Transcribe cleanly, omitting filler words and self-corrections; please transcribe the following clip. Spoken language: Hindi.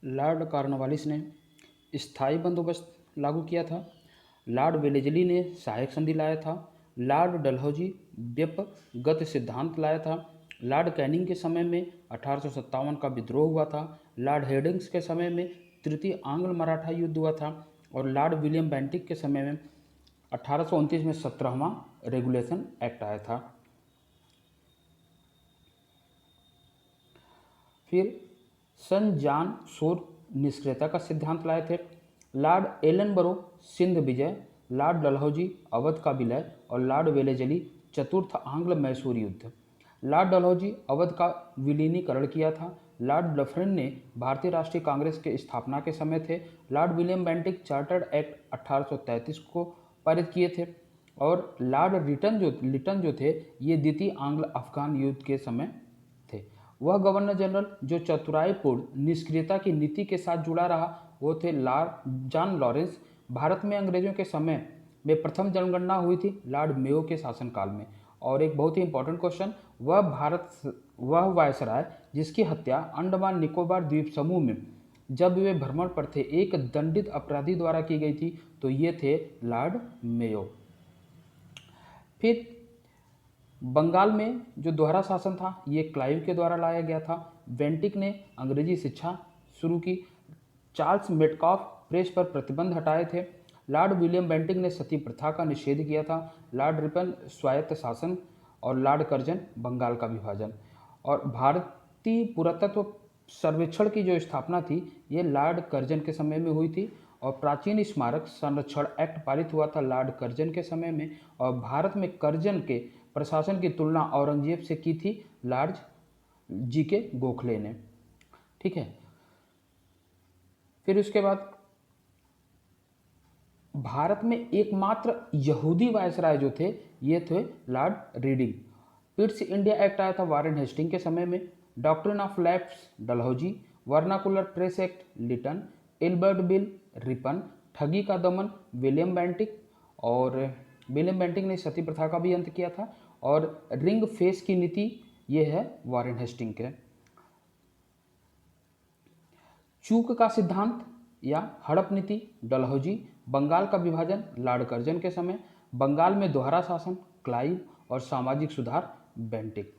लॉर्ड कॉर्नवालिस ने स्थायी बंदोबस्त लागू किया था। लॉर्ड वेलेजली ने सहायक संधि लाया था। लॉर्ड डलहौजी व्युत्पन्न सिद्धांत लाया था। लॉर्ड कैनिंग के समय में 1857 का विद्रोह हुआ था। लॉर्ड हेडिंग्स के समय में तृतीय आंग्ल मराठा युद्ध हुआ था। और लॉर्ड विलियम बेंटिक के समय में 1829 में 17वां रेगुलेशन एक्ट आया था। फिर सन जॉन शोर निष्क्रियता का सिद्धांत लाए थे। लॉर्ड एलनबरो सिंध विजय, लॉर्ड डलहौजी अवध का विलय और लॉर्ड वेलेजली चतुर्थ आंग्ल मैसूर युद्ध। लॉर्ड डलहौजी अवध का विलीनीकरण किया था। लॉर्ड डफरिन ने भारतीय राष्ट्रीय कांग्रेस के स्थापना के समय थे। Lord William Bentinck chartered act 1833 को पारित किए थे। और लॉर्ड लिटन जो थे ये द्वितीय आंग्ल अफगान युद्ध के समय थे। वह गवर्नर जनरल जो चतुराईपूर्ण निष्क्रियता की नीति के साथ जुड़ा रहा वो थे लॉर्ड जॉन लॉरेंस। भारत में अंग्रेजों के समय में प्रथम जनगणना हुई थी लॉर्ड मेयो के शासनकाल में। और एक बहुत ही इंपॉर्टेंट क्वेश्चन, वह वायसराय जिसकी हत्या अंडमान निकोबार द्वीप समूह में जब वे भ्रमण पर थे एक दंडित अपराधी द्वारा की गई थी, तो ये थे लॉर्ड मेयो। फिर बंगाल में जो दोहरा शासन था ये क्लाइव के द्वारा लाया गया था। बेंटिक ने अंग्रेजी शिक्षा शुरू की। चार्ल्स मेटकॉफ प्रेस पर प्रतिबंध हटाए थे। लॉर्ड विलियम बेंटिक ने सती प्रथा का निषेध किया था। लॉर्ड रिपन स्वायत्त शासन और लॉर्ड कर्जन बंगाल का विभाजन। और भारतीय पुरातत्व सर्वेक्षण की जो स्थापना थी ये लॉर्ड कर्जन के समय में हुई थी। और प्राचीन स्मारक संरक्षण एक्ट पारित हुआ था लॉर्ड कर्जन के समय में। और भारत में कर्जन के प्रशासन की तुलना औरंगजेब से की थी लॉर्ड जी के गोखले ने। ठीक है। फिर उसके बाद भारत में एकमात्र यहूदी वायसराय जो थे ये थे Lord Reading. Pitt's India Act आया था वारेन हेस्टिंग के समय में। Doctrine of Lapse Dalhousie, Vernacular Press Act Lytton, Albert Bill Ripon, ठगी का दमन विलियम बेंटिक। और विलियम बेंटिक ने सती प्रथा का भी अंत किया था। और रिंग फेस की नीति ये है वारेन हेस्टिंग के। चूक का सिद्धांत या हड़प नीति डलहौजी। बंगाल का विभाजन लॉर्ड कर्जन के समय। बंगाल में दोहरा शासन क्लाइव और सामाजिक सुधार बेंटिक।